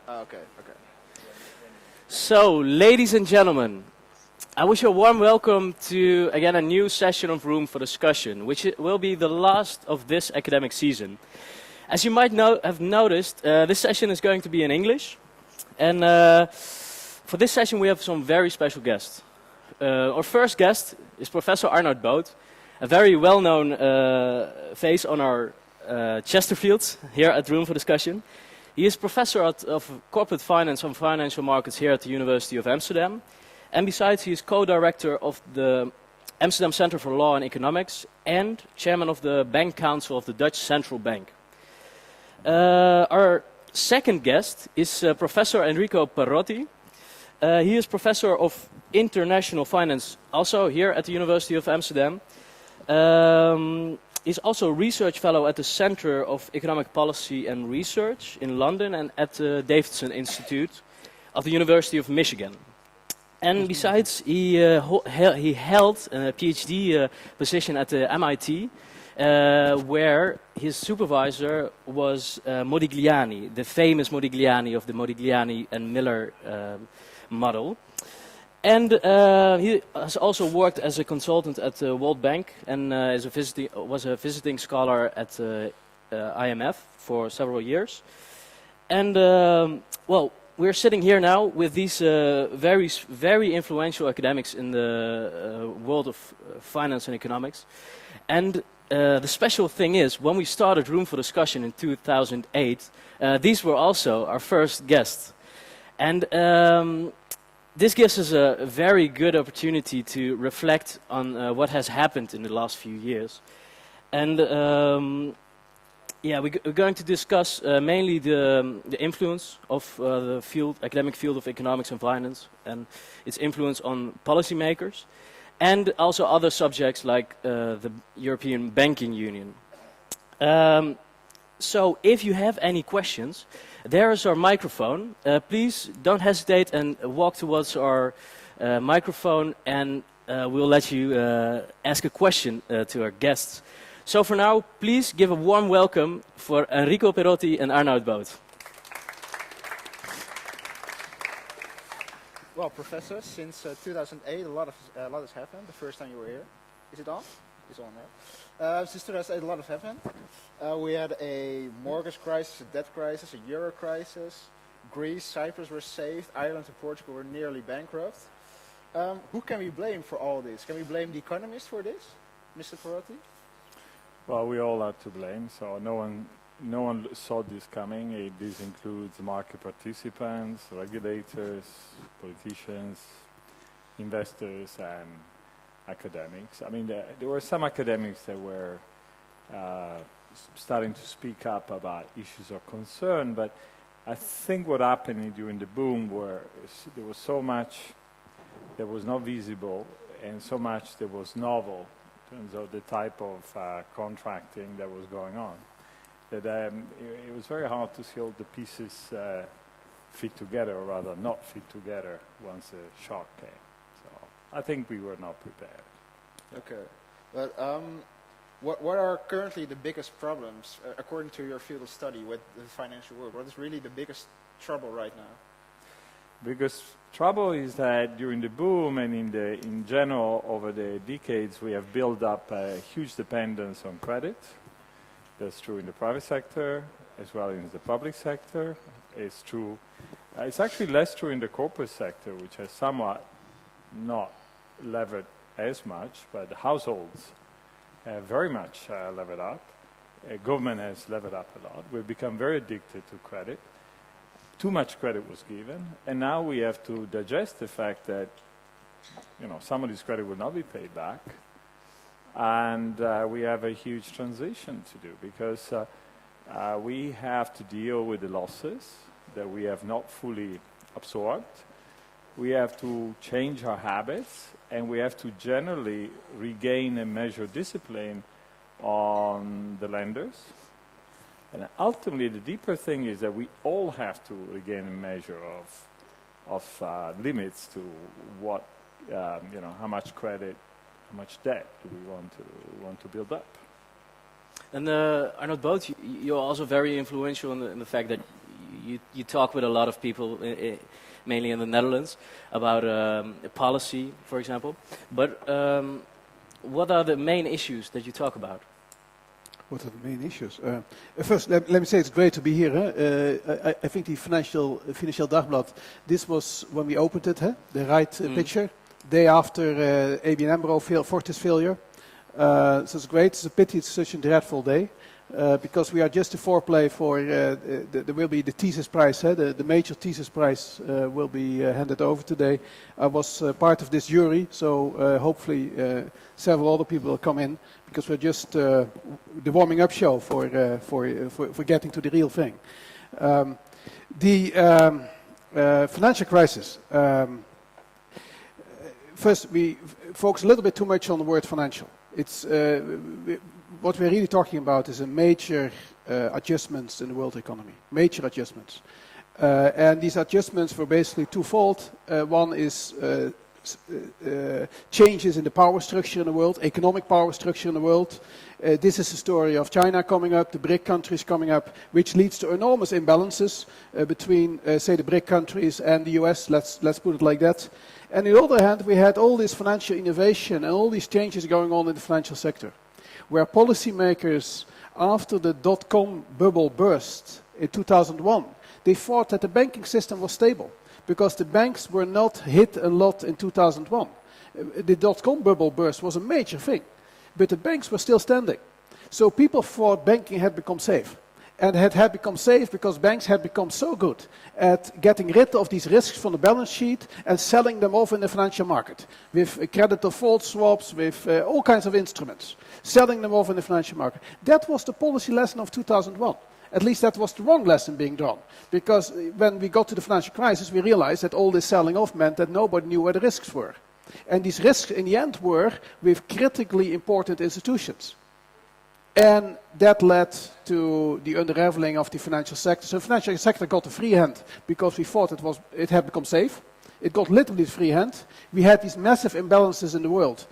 Okay, okay. So, ladies and gentlemen, I wish you a warm welcome to, again, a new session of Room for Discussion, which will be the last of this academic season. As you might have noticed, this session is going to be in English. And for this session, we have some very special guests. Our first guest is Professor Arnoud Boot, a very well-known face on our Chesterfields here at Room for Discussion. He is professor of corporate finance and financial markets here at the University of Amsterdam. And besides, he is co-director of the Amsterdam Center for Law and Economics and chairman of the Bank Council of the Dutch Central Bank. Our second guest is Professor Enrico Perotti. He is professor of international finance also here at the University of Amsterdam. He's also a research fellow at the Center of Economic Policy and Research in London and at the Davidson Institute of the University of Michigan. And besides, he held a PhD position at the MIT, where his supervisor was Modigliani, the famous Modigliani of the Modigliani and Miller model. And he has also worked as a consultant at the World Bank and was a visiting scholar at the IMF for several years. And, well, we're sitting here now with these very influential academics in the world of finance and economics. And the special thing is, when we started Room for Discussion in 2008, these were also our first guests. And this gives us a very good opportunity to reflect on what has happened in the last few years. And yeah, we're going to discuss mainly the influence of the academic field of economics and finance and its influence on policymakers, and also other subjects like the European Banking Union. So if you have any questions, there is our microphone. Please don't hesitate and walk towards our microphone, and we'll let you ask a question to our guests. So for now, please give a warm welcome for Enrico Perotti and Arnoud Boot. Well, Professor, since 2008, a lot has happened. The first time you were here. Is it on? It's on, right? Since 2008, a lot has happened. We had a mortgage crisis, a debt crisis, a euro crisis. Greece, Cyprus were saved. Ireland and Portugal were nearly bankrupt. Who can we blame for all this? Can we blame the economists for this, Mr. Perotti? Well, we all are to blame. So no one saw this coming. This includes market participants, regulators, politicians, investors, and academics. I mean, there were some academics that were starting to speak up about issues of concern, but I think what happened during the boom there was so much that was not visible and so much that was novel in terms of the type of contracting that was going on, that it was very hard to see all the pieces fit together, or rather not fit together once the shock came. So I think we were not prepared. Okay. But what are currently the biggest problems, according to your field of study, with the financial world? What is really the biggest trouble right now? Biggest trouble is that during the boom and in general over the decades, we have built up a huge dependence on credit. That's true in the private sector as well as in the public sector. It's true. It's actually less true in the corporate sector, which has somewhat not levered as much, but the households have very much levered up. Government has levered up a lot. We've become very addicted to credit. Too much credit was given, and now we have to digest the fact that, some of this credit will not be paid back, and we have a huge transition to do, because we have to deal with the losses that we have not fully absorbed. We have to change our habits, and we have to generally regain and measure discipline on the lenders. And ultimately, the deeper thing is that we all have to regain a measure of limits to what, how much credit, how much debt do we want to build up. And Arnoud Boot, you're also very influential in the fact that you talk with a lot of people, mainly in the Netherlands, about policy, for example. But what are the main issues that you talk about? What are the main issues? First, let me say it's great to be here. I think the Financial Dagblad, this was when we opened it, the right picture, day after ABN AMRO Fortis failure. So it's great. It's a pity it's such a dreadful day. Because we are just a foreplay for, there will be the thesis prize, the major thesis prize will be handed over today. I was part of this jury, so hopefully several other people will come in, because we're just the warming up show for getting to the real thing. The financial crisis. First, we focus a little bit too much on the word financial. It's what we're really talking about is a major adjustments in the world economy, major adjustments. And these adjustments were basically twofold. One is changes in the power structure in the world, economic power structure in the world. This is the story of China coming up, the BRIC countries coming up, which leads to enormous imbalances between, say, the BRIC countries and the US, let's put it like that. And on the other hand, we had all this financial innovation and all these changes going on in the financial sector, where policymakers, after the dot-com bubble burst in 2001, they thought that the banking system was stable, because the banks were not hit a lot in 2001. The dot-com bubble burst was a major thing, but the banks were still standing. So people thought banking had become safe. And it had become safe because banks had become so good at getting rid of these risks from the balance sheet and selling them off in the financial market with credit default swaps, with all kinds of instruments, selling them off in the financial market. That was the policy lesson of 2001. At least that was the wrong lesson being drawn, because when we got to the financial crisis, we realized that all this selling off meant that nobody knew where the risks were. And these risks in the end were with critically important institutions. And that led to the unraveling of the financial sector. So the financial sector got a free hand because we thought it had become safe. It got literally free hand. We had these massive imbalances in the world.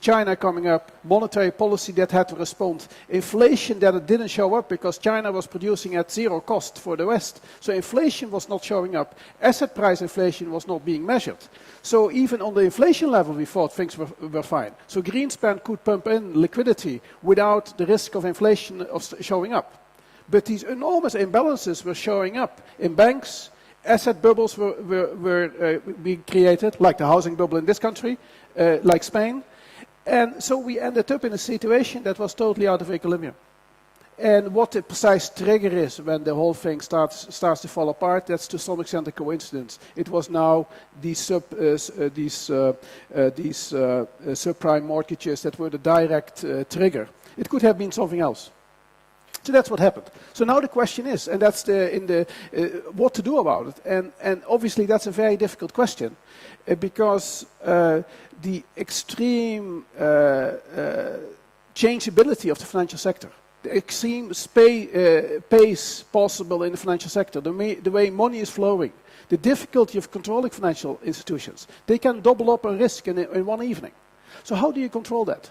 China coming up, monetary policy that had to respond, inflation that it didn't show up because China was producing at zero cost for the West. So inflation was not showing up. Asset price inflation was not being measured. So even on the inflation level, we thought things were fine. So Greenspan could pump in liquidity without the risk of inflation showing up. But these enormous imbalances were showing up in banks. Asset bubbles were being created, like the housing bubble in this country, like Spain. And so we ended up in a situation that was totally out of equilibrium. And what the precise trigger is when the whole thing starts to fall apart, that's to some extent a coincidence. It was now these subprime mortgages that were the direct trigger. It could have been something else. So that's what happened. So now the question is, and that's what to do about it. And obviously that's a very difficult question because the extreme changeability of the financial sector, the extreme pace possible in the financial sector, the way money is flowing, the difficulty of controlling financial institutions. They can double up on risk in one evening. So how do you control that?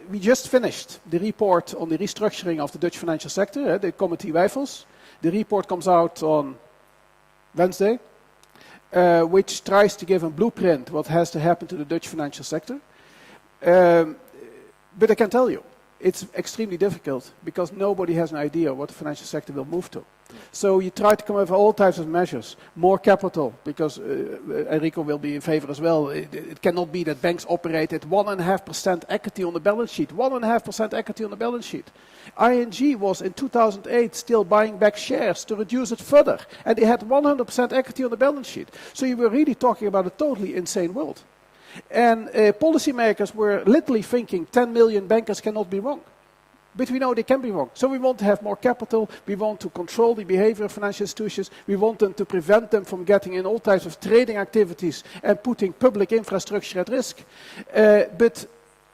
We just finished the report on the restructuring of the Dutch financial sector, the Committee Wijfels. The report comes out on Wednesday, which tries to give a blueprint what has to happen to the Dutch financial sector. But I can tell you, it's extremely difficult because nobody has an idea what the financial sector will move to. So you try to come up with all types of measures, more capital, because Enrico will be in favor as well. It cannot be that banks operate at 1.5% equity on the balance sheet. 1.5% equity on the balance sheet. ING was in 2008 still buying back shares to reduce it further, and they had 100% equity on the balance sheet. So you were really talking about a totally insane world. And policymakers were literally thinking 10 million bankers cannot be wrong. But we know they can be wrong. So we want to have more capital. We want to control the behavior of financial institutions. We want them to prevent them from getting in all types of trading activities and putting public infrastructure at risk. But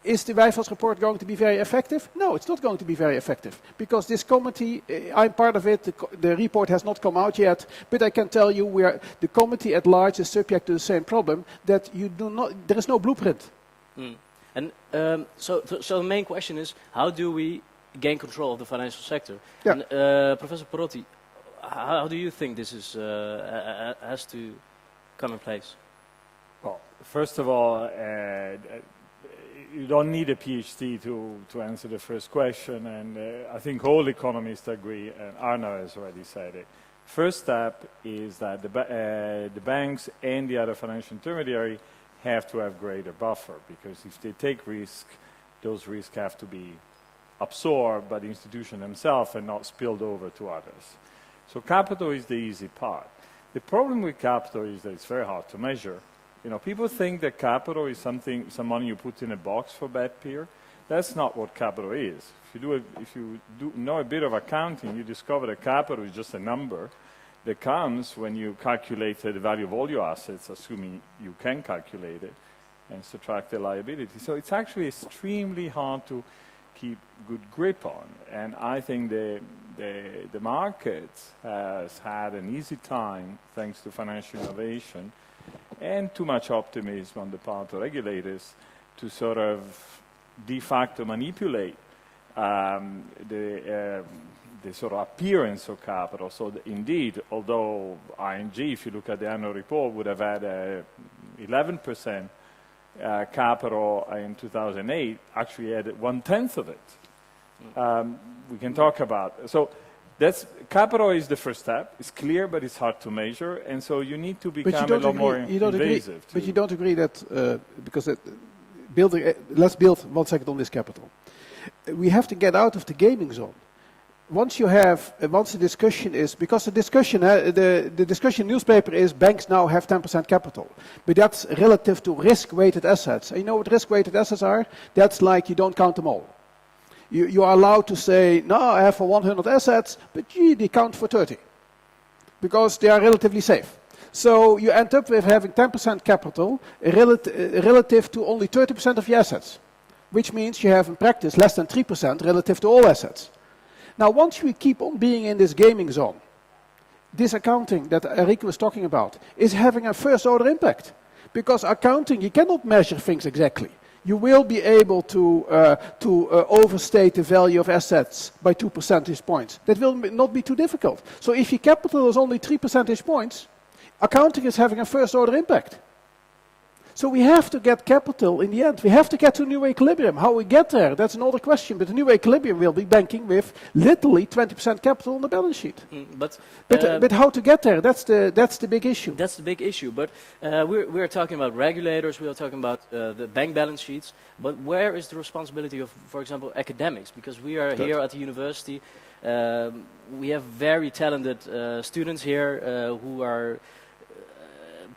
is the Wijfels report going to be very effective? No, it's not going to be very effective. Because this committee, I'm part of it, the report has not come out yet, but I can tell you the committee at large is subject to the same problem, that there is no blueprint. Mm. And so the main question is, how do we gain control of the financial sector? Yeah. And Professor Perotti, how do you think this is has to come in place? Well, first of all, you don't need a PhD to answer the first question, and I think all economists agree, and Arnoud has already said it. First step is that the banks and the other financial intermediary have to have greater buffer, because if they take risk, those risks have to be absorbed by the institution themselves and not spilled over to others. So capital is the easy part. The problem with capital is that it's very hard to measure. You know, people think that capital is some money you put in a box for bad peer. That's not what capital is. If you know a bit of accounting, you discover that capital is just a number that comes when you calculate the value of all your assets, assuming you can calculate it, and subtract the liability. So it's actually extremely hard to keep good grip on. And I think the market has had an easy time, thanks to financial innovation, and too much optimism on the part of regulators to sort of de facto manipulate the sort of appearance of capital. So indeed, although ING, if you look at the annual report, would have had 11% capital in 2008, actually had 1/10 of it. We can talk about. So capital is the first step. It's clear, but it's hard to measure, and so you need to become a lot more invasive. But you don't agree that because let's build 1 second on this capital. We have to get out of the gaming zone. Once the discussion is, because the discussion newspaper is banks now have 10% capital, but that's relative to risk-weighted assets. And you know what risk-weighted assets are? That's like you don't count them all. You are allowed to say, no, I have for 100 assets, but gee, they count for 30, because they are relatively safe. So you end up with having 10% capital relative to only 30% of your assets, which means you have in practice less than 3% relative to all assets. Now, once we keep on being in this gaming zone, this accounting that Enrico was talking about is having a first-order impact. Because accounting, you cannot measure things exactly. You will be able to overstate the value of assets by 2 percentage points. That will not be too difficult. So if your capital is only 3 percentage points, accounting is having a first-order impact. So we have to get capital in the end. We have to get to a new equilibrium. How we get there, that's another question. But the new equilibrium will be banking with literally 20% capital on the balance sheet. But how to get there, that's the big issue. That's the big issue. But we're talking about regulators, we're talking about the bank balance sheets. But where is the responsibility of, for example, academics? Because we are here at the university. We have very talented students here who are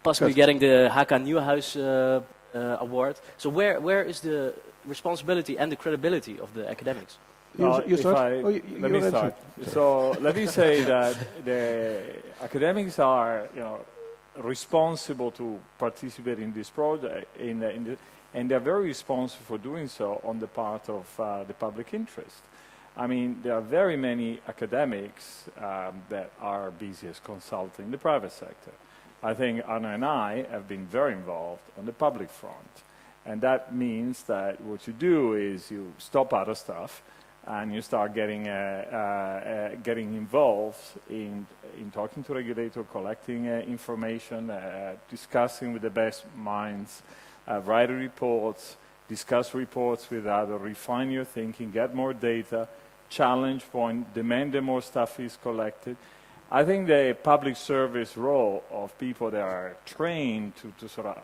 possibly getting the HK Nieuwhuis award. So where is the responsibility and the credibility of the academics? Let me start. So let me say that the academics are, responsible to participate in this project, and they're very responsible for doing so on the part of the public interest. I mean, there are very many academics that are busy as consulting in the private sector. I think Arnoud and I have been very involved on the public front. And that means that what you do is you stop other stuff and you start getting involved in talking to regulators, collecting information, discussing with the best minds, write reports, discuss reports with others, refine your thinking, get more data, challenge point, demand that more stuff is collected. I think the public service role of people that are trained to sort of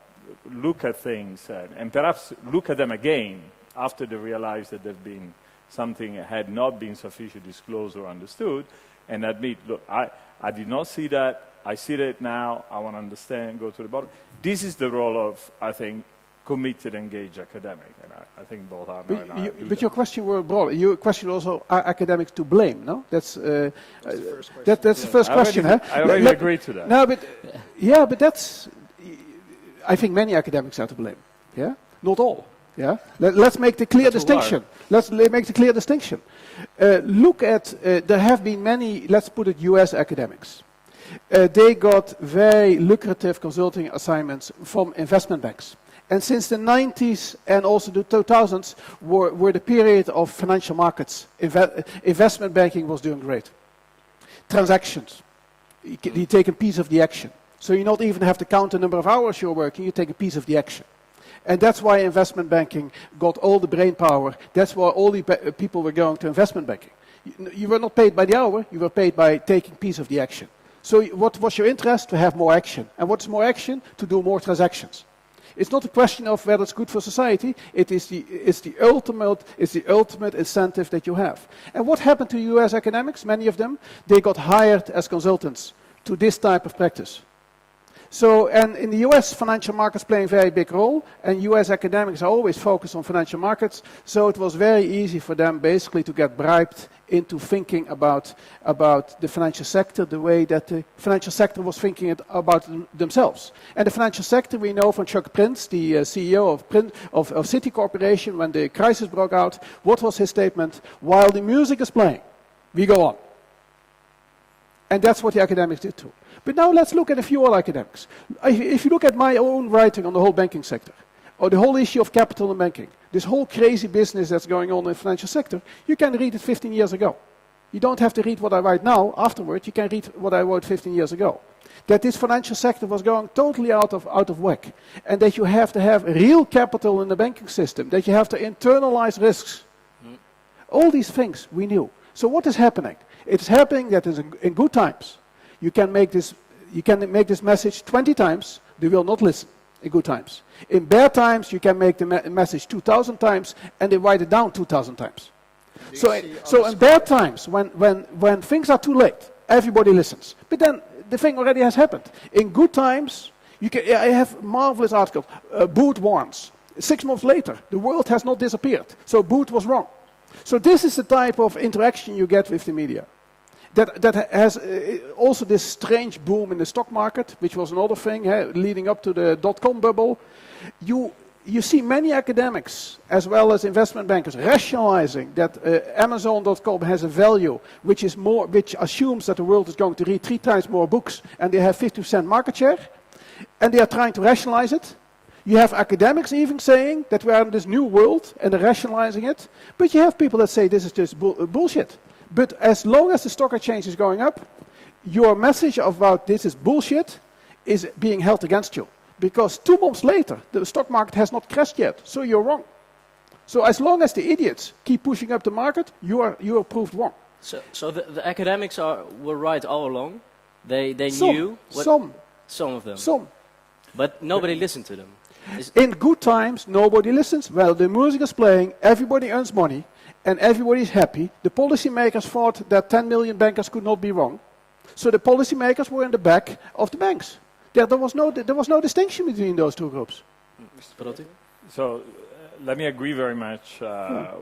look at things and perhaps look at them again after they realize that there's been something had not been sufficiently disclosed or understood, and admit, look, I did not see that, I see that now, I want to understand, go to the bottom. This is the role of, I think, committed, engaged academic, and I think both are. But your question were broad. Your question also, are academics to blame? No, that's the first question. That's the first question. I already agree to that. No, but that's. I think many academics are to blame. Yeah, not all. Yeah, let's make the clear distinction. Let's make the clear distinction. Look at there have been many. Let's put it U.S. academics. They got very lucrative consulting assignments from investment banks. And since the 90s and also the 2000s were the period of financial markets, investment banking was doing great. Transactions, You take a piece of the action. So you not even have to count the number of hours you're working, you take a piece of the action. And that's why investment banking got all the brain power. That's why all the people were going to investment banking. You were not paid by the hour, you were paid by taking piece of the action. So what was your interest? To have more action. And what's more action? To do more transactions. It's not a question of whether it's good for society, it's the ultimate incentive that you have. And what happened to US academics? Many of them, they got hired as consultants to this type of practice. So, and in the US, financial markets play a very big role, and US academics are always focused on financial markets, so it was very easy for them basically to get bribed into thinking about the financial sector the way that the financial sector was thinking about themselves. And the financial sector, we know from Chuck Prince, the CEO of Citi Corporation, when the crisis broke out, what was his statement? While the music is playing, we go on. And that's what the academics did too. But now let's look at a few other academics. If you look at my own writing on the whole banking sector, or the whole issue of capital and banking, this whole crazy business that's going on in the financial sector, you can read it 15 years ago. You don't have to read what I write now afterward, you can read what I wrote 15 years ago. That this financial sector was going totally out of whack. And that you have to have real capital in the banking system, that you have to internalize risks. All these things we knew. So what is happening? It's happening that in good times, you can make this message 20 times, they will not listen in good times. In bad times, you can make the message 2,000 times, and they write it down 2,000 times. So in bad times, when things are too late, everybody listens. But then the thing already has happened. In good times, I have marvelous articles. Boot warns. 6 months later, the world has not disappeared. So Boot was wrong. So this is the type of interaction you get with the media. That has also this strange boom in the stock market, which was another thing leading up to the dot-com bubble. You see many academics, as well as investment bankers, rationalizing that Amazon.com has a value which assumes that the world is going to read 3 times more books, and they have 50% market share, and they are trying to rationalize it. You have academics even saying that we are in this new world, and they're rationalizing it, but you have people that say this is just bullshit. But as long as the stock exchange is going up, your message about this is bullshit is being held against you. Because 2 months later, the stock market has not crashed yet, so you're wrong. So as long as the idiots keep pushing up the market, you are proved wrong. So the academics were right all along? They knew? Some of them? Some. But nobody listened to them? In good times, nobody listens. Well, the music is playing, everybody earns money, and everybody is happy. The policymakers thought that 10 million bankers could not be wrong. So the policymakers were in the back of the banks. There was no distinction between those two groups. Mr. Perotti? So let me agree very much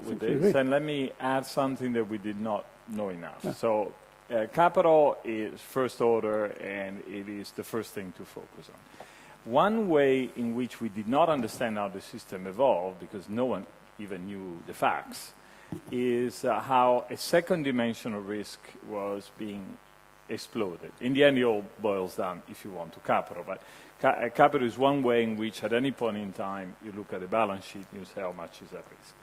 with this, and let me add something that we did not know enough. Yeah. So capital is first order, and it is the first thing to focus on. One way in which we did not understand how the system evolved, because no one even knew the facts, is how a second dimension of risk was being exploded. In the end, it all boils down, if you want, to capital. But capital is one way in which, at any point in time, you look at the balance sheet and you say how much is at risk.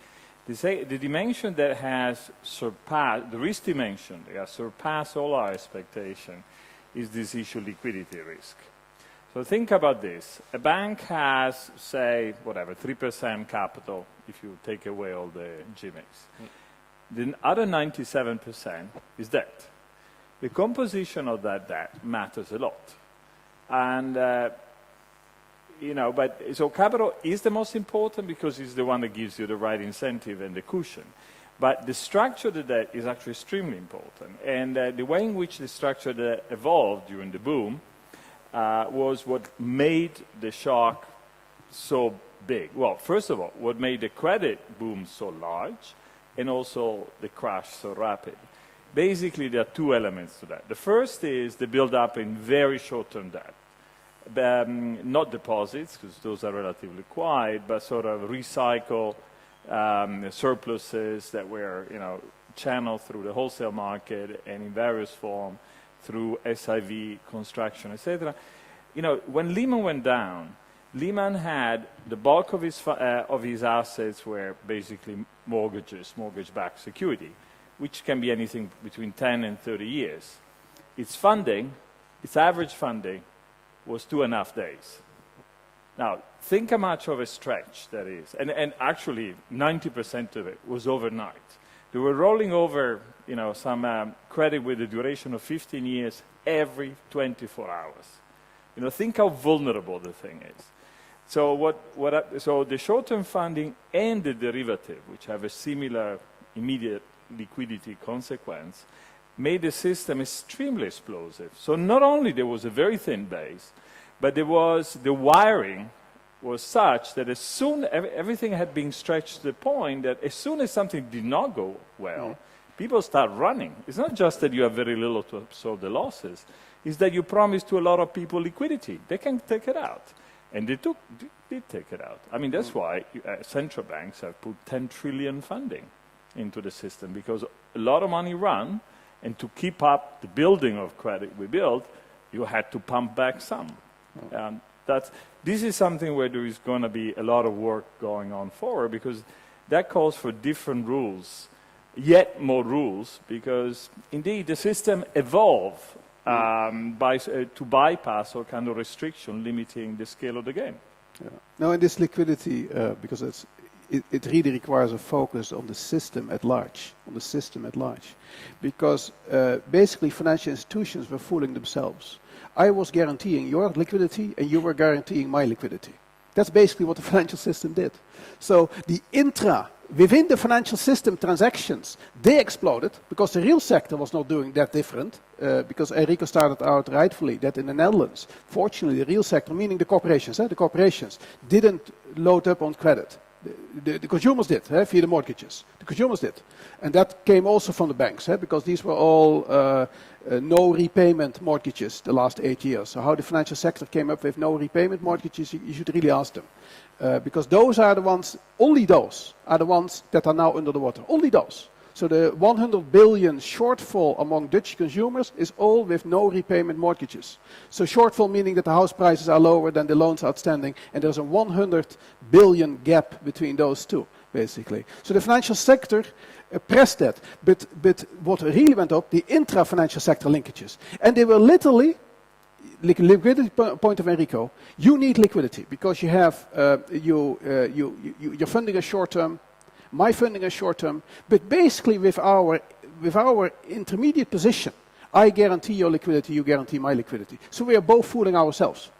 The dimension that has surpassed, the risk dimension that has surpassed all our expectation, is this issue liquidity risk. So think about this. A bank has, say, 3% capital if you take away all the gimmicks. The other 97% is debt. The composition of that debt matters a lot. And, so capital is the most important because it's the one that gives you the right incentive and the cushion. But the structure of the debt is actually extremely important. And the way in which the structure of the debt evolved during the boom was what made the shock so big. Well, first of all, what made the credit boom so large, and also the crash so rapid. Basically, there are 2 elements to that. The first is the build-up in very short-term debt. Not deposits, because those are relatively quiet, but sort of recycle surpluses that were channeled through the wholesale market and in various forms, through SIV construction, etc. When Lehman went down, Lehman had the bulk of his assets were basically mortgage-backed security, which can be anything between 10 and 30 years. Its funding its average funding was 2.5 days. Now, think how much of a stretch that is. And actually, 90% of it was overnight. They were rolling over, some credit with a duration of 15 years every 24 hours. Think how vulnerable the thing is. So so the short-term funding and the derivative, which have a similar immediate liquidity consequence, made the system extremely explosive. So not only there was a very thin base, but the wiring was such that as soon everything had been stretched to the point that as soon as something did not go well, people start running. It's not just that you have very little to absorb the losses, it's that you promise to a lot of people liquidity. They can take it out. And they did take it out. I mean, that's why central banks have put 10 trillion funding into the system, because a lot of money run, and to keep up the building of credit we built, you had to pump back some. This is something where there is going to be a lot of work going on forward, because that calls for different rules, yet more rules, because indeed the system evolved to bypass all kind of restriction limiting the scale of the game. Yeah. Now, in this liquidity, because it really requires a focus on the system at large, because basically financial institutions were fooling themselves. I was guaranteeing your liquidity and you were guaranteeing my liquidity. That's basically what the financial system did. So the within the financial system transactions, they exploded because the real sector was not doing that different, because Enrico started out rightfully that in the Netherlands, fortunately the real sector, meaning the corporations, didn't load up on credit. The consumers did, via the mortgages. The consumers did. And that came also from the banks, because these were all no repayment mortgages the last 8 years. So how the financial sector came up with no repayment mortgages, you should really ask them. Because those are the ones, only those are the ones that are now under the water. Only those. So the 100 billion shortfall among Dutch consumers is all with no repayment mortgages. So shortfall meaning that the house prices are lower than the loans outstanding, and there's a 100 billion gap between those two, basically. So the financial sector pressed that. But what really went up, the intra-financial sector linkages. And they were literally, liquidity point of Enrico, you need liquidity because you have, your funding is short-term, my funding is short-term, but basically with our intermediate position, I guarantee your liquidity, you guarantee my liquidity. So we are both fooling ourselves.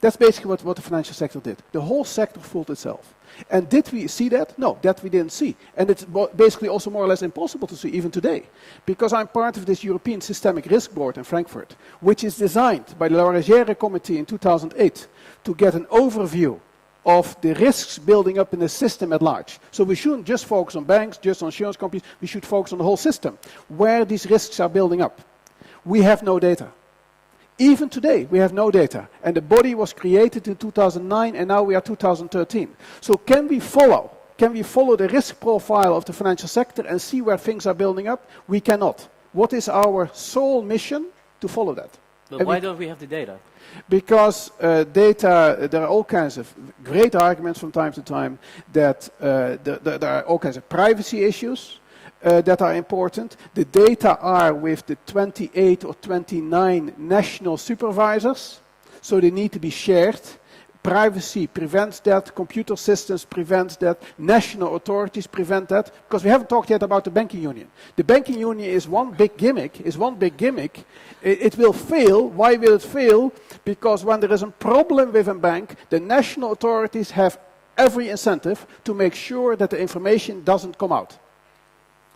That's basically what the financial sector did. The whole sector fooled itself. And did we see that? No, that we didn't see. And it's basically also more or less impossible to see even today. Because I'm part of this European Systemic Risk Board in Frankfurt, which is designed by the La Rogere Committee in 2008 to get an overview of the risks building up in the system at large. So we shouldn't just focus on banks, just on insurance companies. We should focus on the whole system, where these risks are building up. We have no data. Even today, we have no data. And the body was created in 2009, and now we are 2013. So can we follow the risk profile of the financial sector and see where things are building up? We cannot. What is our sole mission? To follow that. But why don't we have the data? Because data, there are all kinds of great arguments from time to time that there are all kinds of privacy issues that are important. The data are with the 28 or 29 national supervisors, so they need to be shared. Privacy prevents that, computer systems prevent that, national authorities prevent that, because we haven't talked yet about the banking union. The banking union is one big gimmick, It will fail. Why will it fail? Because when there is a problem with a bank, the national authorities have every incentive to make sure that the information doesn't come out.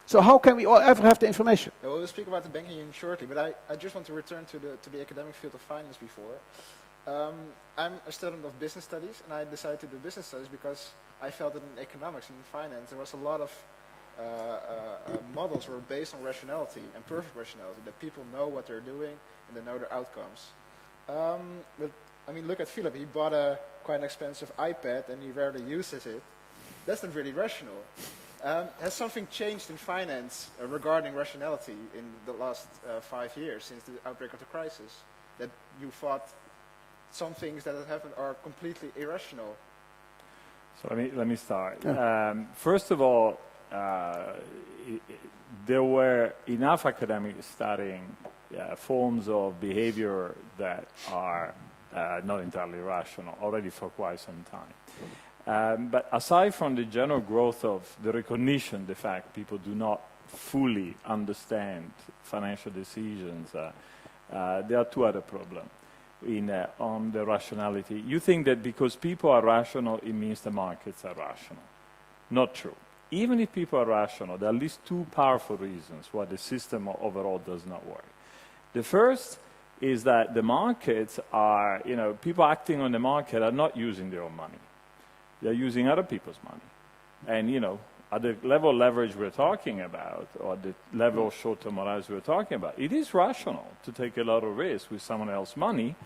So how can we all ever have the information? Yeah, we'll speak about the banking union shortly, but I just want to return to the academic field of finance before. I'm a student of business studies, and I decided to do business studies because I felt that in economics and in finance there was a lot of models were based on rationality and perfect rationality, that people know what they're doing and they know their outcomes. But I mean, look at Philip. He bought a quite an expensive iPad and he rarely uses it. That's not really rational. Has something changed in finance regarding rationality in the last 5 years since the outbreak of the crisis? That you thought some things that have happened are completely irrational? So let me start. Yeah. First of all, there were enough academics studying forms of behavior that are not entirely rational already for quite some time. But aside from the general growth of the recognition, the fact people do not fully understand financial decisions, there are two other problems on the rationality. You think that because people are rational, it means the markets are rational. Not true. Even if people are rational, there are at least two powerful reasons why the system overall does not work. The first is that the markets are, people acting on the market are not using their own money. They're using other people's money. And, at the level of leverage we're talking about, or the level of short-term morals we're talking about, it is rational to take a lot of risk with someone else's money.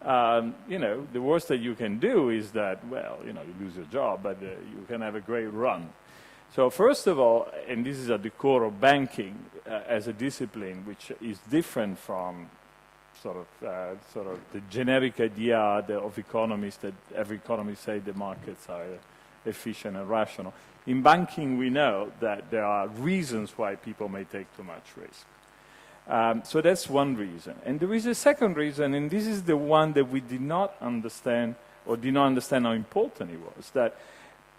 The worst that you can do is that, you lose your job, but you can have a great run. So first of all, and this is at the core of banking as a discipline, which is different from sort of the generic idea of economists that every economist say the markets are efficient and rational. In banking, we know that there are reasons why people may take too much risk. So that's one reason. And there is a second reason, and this is the one that we did not understand or did not understand how important it was, that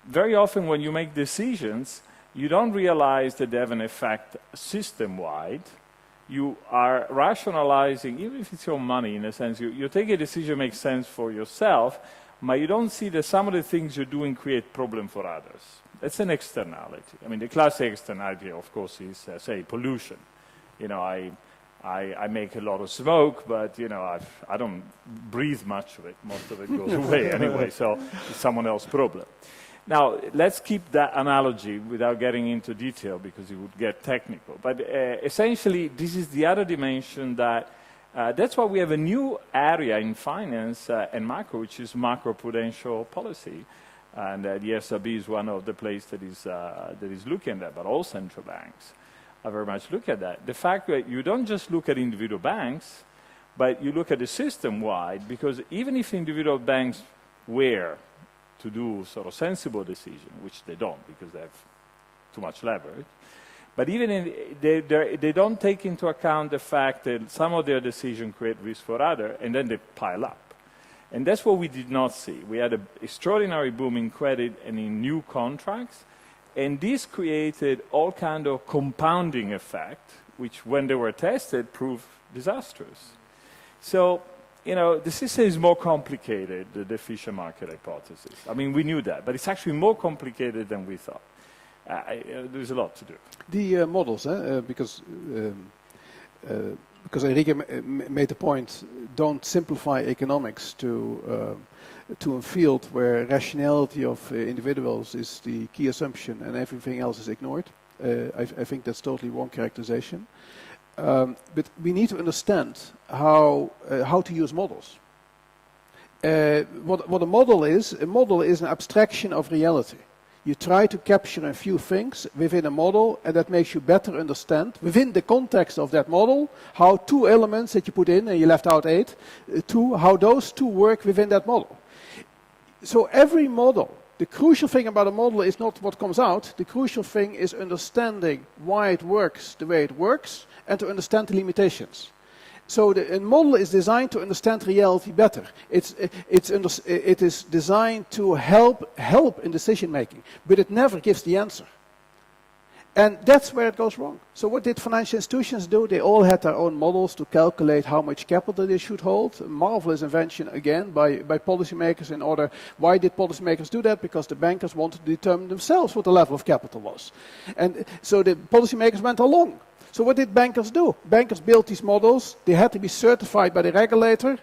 very often when you make decisions, you don't realize that they have an effect system-wide. You are rationalizing, even if it's your money, in a sense, you take a decision that makes sense for yourself, but you don't see that some of the things you're doing create problem for others. That's an externality. I mean, the classic externality, of course, is, say, pollution. I make a lot of smoke, but, I don't breathe much of it. Most of it goes away anyway, so it's someone else's problem. Now, let's keep that analogy without getting into detail because it would get technical. But essentially, this is the other dimension that's why we have a new area in finance and macro, which is macroprudential policy. And the SRB is one of the places that is looking at that, but all central banks are very much look at that. The fact that you don't just look at individual banks, but you look at the system-wide, because even if individual banks were to do sort of sensible decision, which they don't because they have too much leverage, but even they don't take into account the fact that some of their decisions create risk for others, and then they pile up. And that's what we did not see. We had an extraordinary boom in credit and in new contracts, and this created all kind of compounding effect, which when they were tested proved disastrous. So, the system is more complicated, the efficient market hypothesis. I mean, we knew that, but it's actually more complicated than we thought. There's a lot to do. The models, because Enrique made the point, don't simplify economics to a field where rationality of individuals is the key assumption and everything else is ignored. I think that's totally wrong characterization. But we need to understand how to use models. What a model is an abstraction of reality. You try to capture a few things within a model, and that makes you better understand, within the context of that model, how two elements that you put in, and you left out 8, how those two work within that model. So every model, the crucial thing about a model is not what comes out, the crucial thing is understanding why it works the way it works, and to understand the limitations. So a model is designed to understand reality better. It is designed to help in decision making, but it never gives the answer. And that's where it goes wrong. So what did financial institutions do? They all had their own models to calculate how much capital they should hold. A marvelous invention, again, by policymakers in order. Why did policymakers do that? Because the bankers wanted to determine themselves what the level of capital was. And so the policymakers went along. So what did bankers do? Bankers built these models. They had to be certified by the regulator.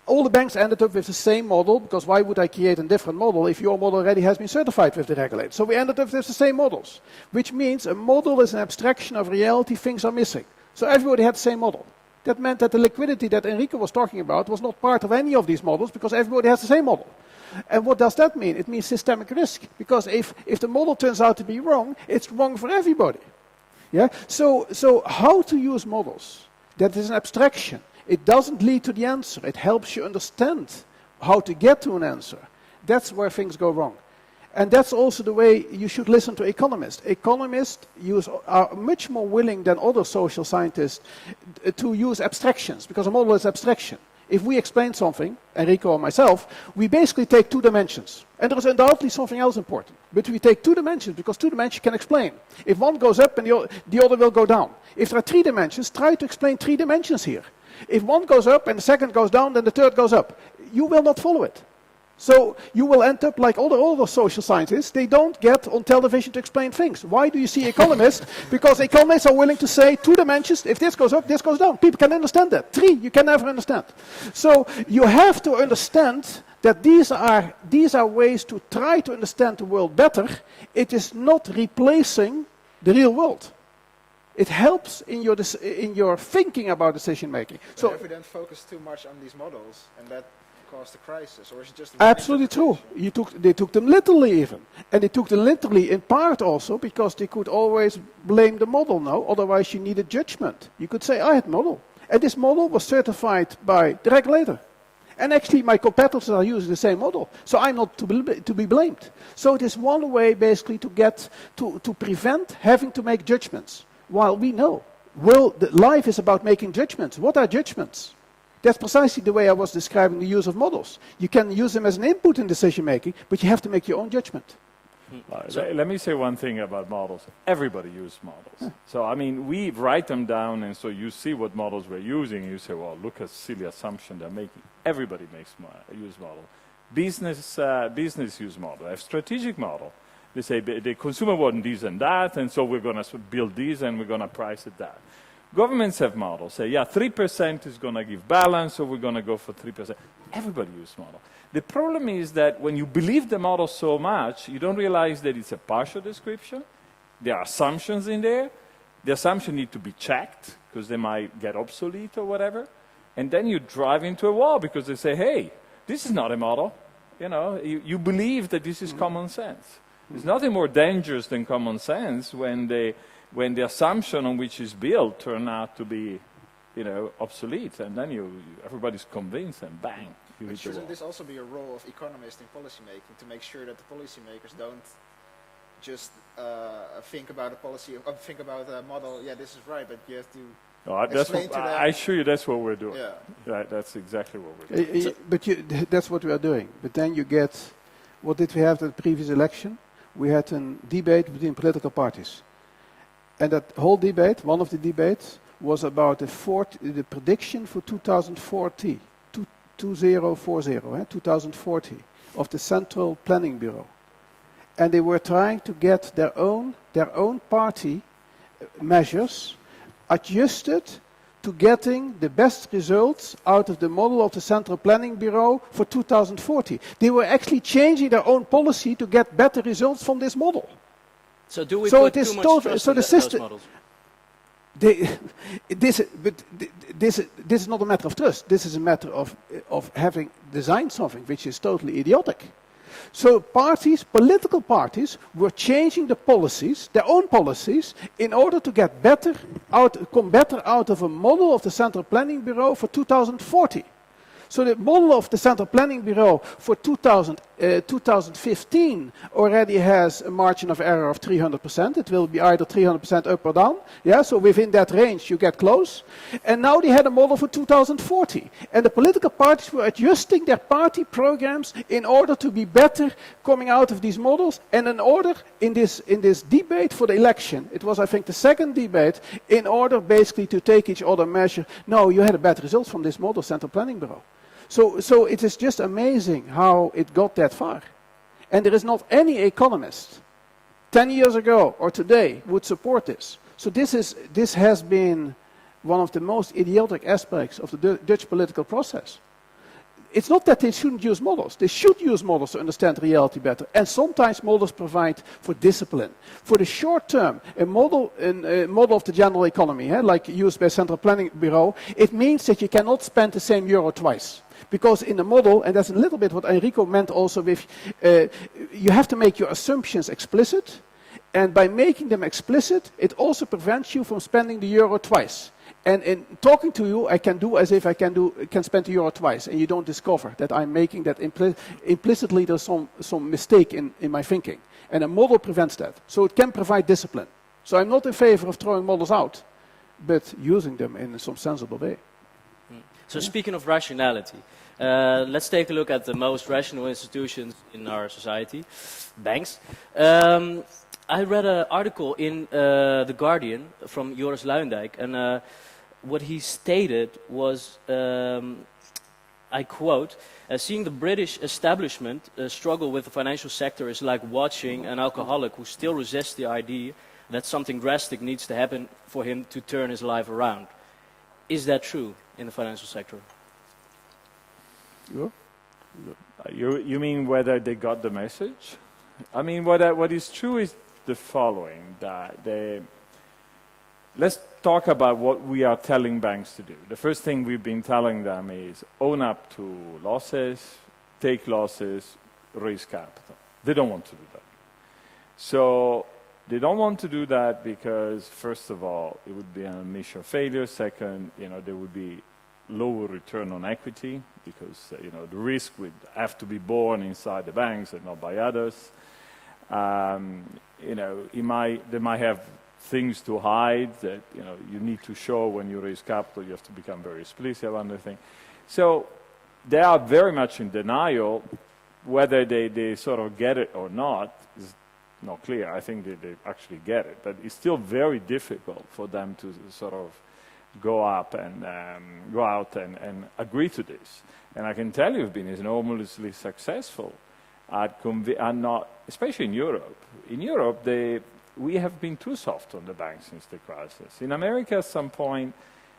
All the banks ended up with the same model, because why would I create a different model if your model already has been certified with the regulator? So we ended up with the same models, which means a model is an abstraction of reality, things are missing. So everybody had the same model. That meant that the liquidity that Enrico was talking about was not part of any of these models, because everybody has the same model. And what does that mean? It means systemic risk, because if the model turns out to be wrong, it's wrong for everybody. Yeah? So how to use models? That is an abstraction. It doesn't lead to the answer. It helps you understand how to get to an answer. That's where things go wrong. And that's also the way you should listen to economists. Economists are much more willing than other social scientists to use abstractions, because a model is abstraction. If we explain something, Enrico or myself, we basically take 2 dimensions. And there is undoubtedly something else important. But we take 2 dimensions because 2 dimensions can explain. If one goes up and the other will go down. If there are 3 dimensions, try to explain 3 dimensions here. If one goes up and the second goes down, then the third goes up. You will not follow it. So you will end up like all the other social scientists. They don't get on television to explain things. Why do you see economists? Because economists are willing to say 2 dimensions, if this goes up, this goes down. People can understand that. 3, you can never understand. So you have to understand that these are ways to try to understand the world better. It is not replacing the real world. It helps in your thinking about decision making. So if we then focus too much on these models, and that caused the crisis, or is it just absolutely true? They took them literally even, and they took them literally in part also because they could always blame the model. No, otherwise you needed judgment. You could say I had model, and this model was certified by the regulator, and actually my competitors are using the same model, so I'm not to be blamed. So it is one way basically to get to prevent having to make judgments. While we know, life is about making judgments. What are judgments? That's precisely the way I was describing the use of models. You can use them as an input in decision making, but you have to make your own judgment. Let me say one thing about models. Everybody uses models. Yeah. So, I mean, we write them down, and so you see what models we're using, and you say, well, look at silly assumption they're making. Everybody use model. Business use model. I have strategic model. They say the consumer wants this and that, and so we're going to build this, and we're going to price it that. Governments have models. Say, yeah, 3% is going to give balance, so we're going to go for 3%. Everybody uses model. The problem is that when you believe the model so much, you don't realize that it's a partial description. There are assumptions in there. The assumptions need to be checked, because they might get obsolete or whatever. And then you drive into a wall, because they say, hey, this is not a model. You know, you believe that this is common sense. There's nothing more dangerous than common sense when the assumption on which it's built turn out to be, obsolete, and then everybody's convinced, and bang, you hit the wall. Shouldn't this also be a role of economists in policy making, to make sure that the policymakers don't just think about a policy, or think about a model? Yeah, this is right, but you have to explain to them. I assure you, that's what we're doing. Yeah, that's exactly what we're doing. That's what we are doing. But then you get, what did we have at the previous election? We had a debate between political parties. And that whole debate, one of the debates, was about the prediction for 2040, 2040, of the Central Planning Bureau. And they were trying to get their own party measures adjusted to getting the best results out of the model of the Central Planning Bureau for 2040. They were actually changing their own policy to get better results from this model. So do we put too much trust in those models? This is not a matter of trust. This is a matter of having designed something which is totally idiotic. So political parties, were changing the policies, their own policies, in order to get come better out of a model of the Central Planning Bureau for 2040. So the model of the Central Planning Bureau for 2015 already has a margin of error of 300%. It will be either 300% up or down. Yeah, so within that range you get close. And now they had a model for 2040. And the political parties were adjusting their party programs in order to be better coming out of these models. And in order, in this debate for the election, it was I think the second debate, in order basically to take each other measure, no, you had a bad result from this model, Central Planning Bureau. So it is just amazing how it got that far. And there is not any economist 10 years ago or today would support this. So this has been one of the most idiotic aspects of the Dutch political process. It's not that they shouldn't use models. They should use models to understand reality better. And sometimes models provide for discipline. For the short term, a model of the general economy, like used by Central Planning Bureau, it means that you cannot spend the same euro twice. Because in the model, and that's a little bit what Enrico meant also with, you have to make your assumptions explicit. And by making them explicit, it also prevents you from spending the euro twice. And in talking to you, I can do as if I can spend the euro twice, and you don't discover that I'm making that implicitly there's some mistake in my thinking. And a model prevents that. So it can provide discipline. So I'm not in favor of throwing models out, but using them in some sensible way. So speaking of rationality, let's take a look at the most rational institutions in our society, banks. I read an article in The Guardian from Joris Luijendijk, and what he stated was, I quote, seeing the British establishment struggle with the financial sector is like watching an alcoholic who still resists the idea that something drastic needs to happen for him to turn his life around. Is that true in the financial sector? Yeah. You mean whether they got the message? I mean, what is true is the following, that let's talk about what we are telling banks to do. The first thing we've been telling them is own up to losses, take losses, raise capital. They don't want to do that. So they don't want to do that because, first of all, it would be an mission failure. Second, there would be lower return on equity because, the risk would have to be borne inside the banks and not by others. They might have things to hide that, you need to show when you raise capital. You have to become very explicit on the thing. So they are very much in denial. Whether they sort of get it or not is not clear. I think they actually get it, but it's still very difficult for them to sort of go out and agree to this. And I can tell you, we've been enormously successful at not, especially in Europe. In Europe, we have been too soft on the banks since the crisis. In America, at some point,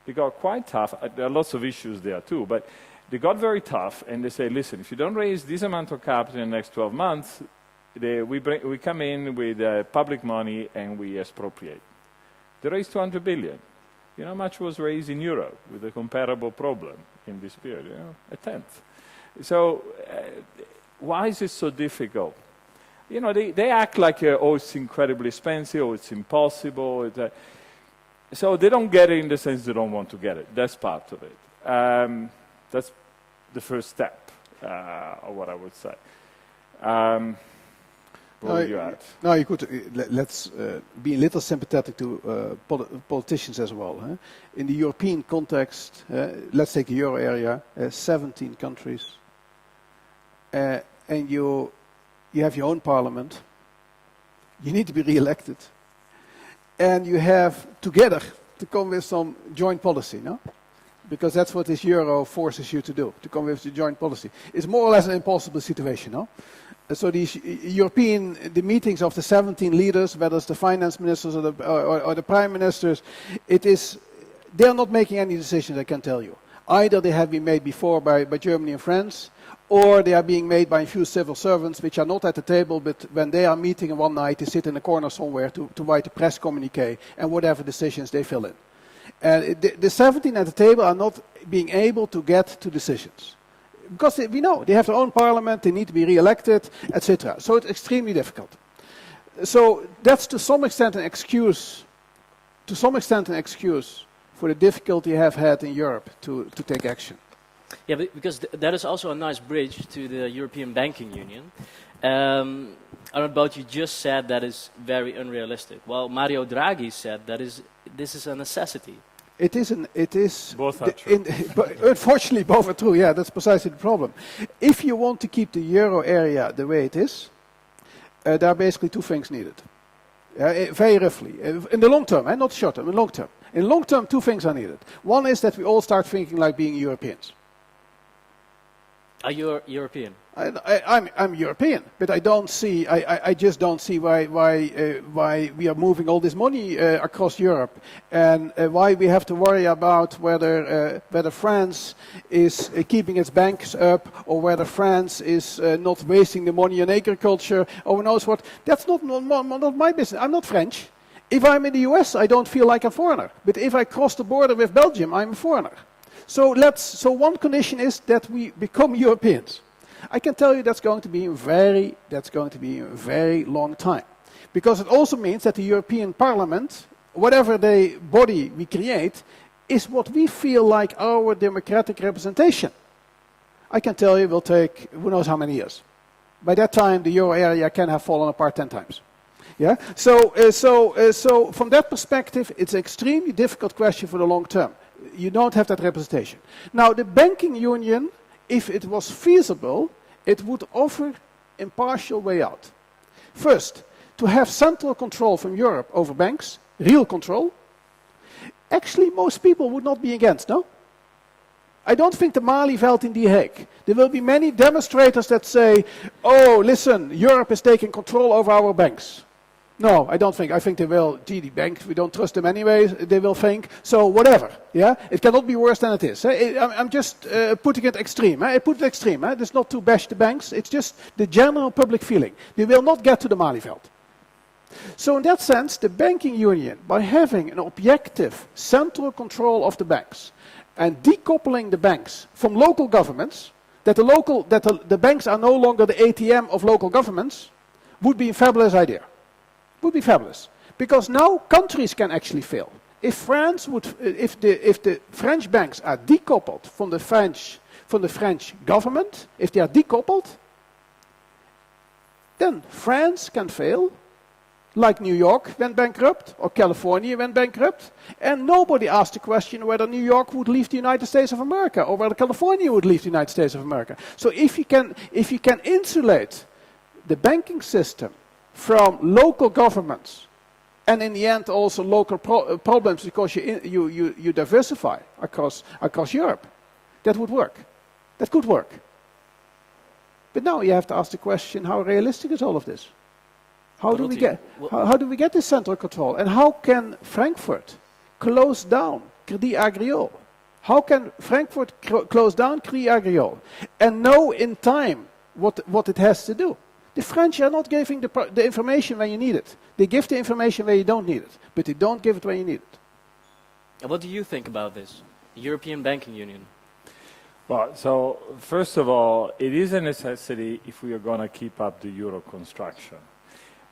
they got quite tough. There are lots of issues there too, but they got very tough, and they say, listen, if you don't raise this amount of capital in the next 12 months, we come in with public money and we expropriate. They raised 200 billion. You know how much was raised in Europe with a comparable problem in this period? A tenth. So why is it so difficult? They act like, it's incredibly expensive, or it's impossible. So they don't get it in the sense they don't want to get it. That's part of it. That's the first step of what I would say. What would you add? No, you could. Let's be a little sympathetic to politicians as well. Huh? In the European context, let's take the euro area, 17 countries, and you have your own parliament. You need to be re-elected, and you have together to come with some joint policy, no? Because that's what this euro forces you to do, to come with the joint policy. It's more or less an impossible situation, no? So the meetings of the 17 leaders, whether it's the finance ministers or the prime ministers, they're not making any decisions, I can tell you. Either they have been made before by Germany and France, or they are being made by a few civil servants which are not at the table, but when they are meeting one night, they sit in a corner somewhere to write a press communique and whatever decisions they fill in. And the 17 at the table are not being able to get to decisions. Because we know they have their own parliament, they need to be re-elected, etc. So it's extremely difficult. So that's to some extent an excuse for the difficulty you have had in Europe to take action. Yeah, because that is also a nice bridge to the European Banking Union. Arnoud Boot, you just said that is very unrealistic. Well, Mario Draghi said this is a necessity. It is. Both are true. Unfortunately, both are true. Yeah, that's precisely the problem. If you want to keep the euro area the way it is, there are basically two things needed. Very roughly, in the long term, not short term. In long term, two things are needed. One is that we all start thinking like being Europeans. Are you European? I'm European, but I just don't see why we are moving all this money across Europe, and why we have to worry about whether France is keeping its banks up, or whether France is not wasting the money on agriculture, or who knows what. That's not my business. I'm not French. If I'm in the US, I don't feel like a foreigner. But if I cross the border with Belgium, I'm a foreigner. So one condition is that we become Europeans. I can tell you that's going to be a very long time. Because it also means that the European Parliament, whatever body we create, is what we feel like our democratic representation. I can tell you it will take who knows how many years. By that time, the euro area can have fallen apart 10 times. Yeah. So from that perspective, it's an extremely difficult question for the long term. You don't have that representation. Now, the banking union, if it was feasible, it would offer impartial way out. First, to have central control from Europe over banks, real control. Actually, most people would not be against, no? I don't think the Malieveld in The Hague. There will be many demonstrators that say, oh, listen, Europe is taking control over our banks. No, I don't think. I think they will, gee, the banks, we don't trust them anyway, they will think, so whatever, yeah? It cannot be worse than it is. I'm just putting it extreme. I put it extreme. It's not to bash the banks, it's just the general public feeling. They will not get to the Malieveld. So in that sense, the banking union, by having an objective central control of the banks and decoupling the banks from local governments, that the banks are no longer the ATM of local governments, would be a fabulous idea. Would be fabulous. Because now countries can actually fail. If the French banks are decoupled from the French government, if they are decoupled, then France can fail, like New York went bankrupt, or California went bankrupt, and nobody asked the question whether New York would leave the United States of America, or whether California would leave the United States of America. So if you can insulate the banking system from local governments, and in the end also local problems because you diversify across Europe, that would work. That could work. But now you have to ask the question, how realistic is all of this? How do we get this central control? And how can Frankfurt close down Crédit Agricole? How can Frankfurt close down Crédit Agricole and know in time what it has to do? The French are not giving the information when you need it. They give the information where you don't need it, but they don't give it when you need it. And what do you think about this, the European Banking Union? Well, so first of all, it is a necessity if we are going to keep up the euro construction.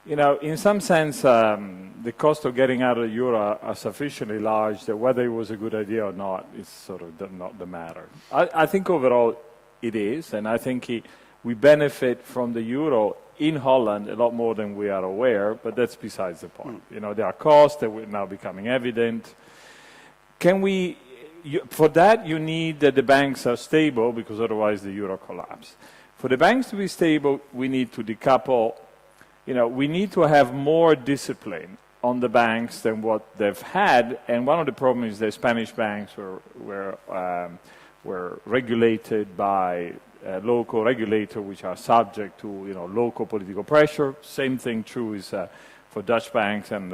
You know, in some sense, the cost of getting out of the euro are sufficiently large that whether it was a good idea or not is sort of not the matter. I think overall it is, and I think we benefit from the euro in Holland a lot more than we are aware, but that's besides the point. You know, there are costs that are now becoming evident. For that, you need that the banks are stable, because otherwise the euro collapses. For the banks to be stable, we need to decouple. You know, we need to have more discipline on the banks than what they've had, and one of the problems is that Spanish banks were regulated by a local regulator, which are subject to local political pressure. Same thing true is for Dutch banks, and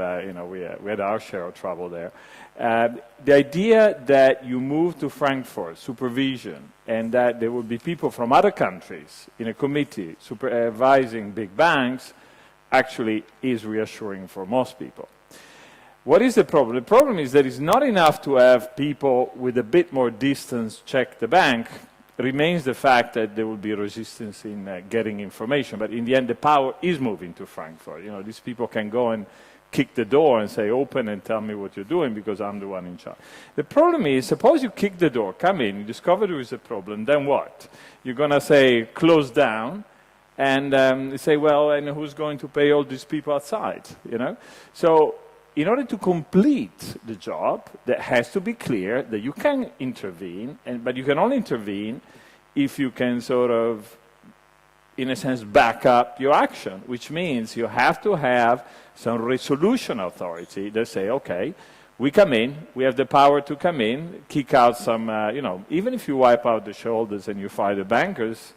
we had our share of trouble there. The idea that you move to Frankfurt supervision and that there will be people from other countries in a committee supervising big banks actually is reassuring for most people. What is the problem? The problem is that it's not enough to have people with a bit more distance check the bank. Remains the fact that there will be resistance in getting information, but in the end the power is moving to Frankfurt. These people can go and kick the door and say, open and tell me what you're doing because I'm the one in charge. The problem is, suppose you kick the door, come in, you discover there is a problem, then what? You're going to say, close down, and say, well, and who's going to pay all these people outside, So in order to complete the job, that has to be clear that you can intervene, but you can only intervene if you can sort of, in a sense, back up your action, which means you have to have some resolution authority that say, okay, we come in, we have the power to come in, kick out some, even if you wipe out the shoulders and you fire the bankers,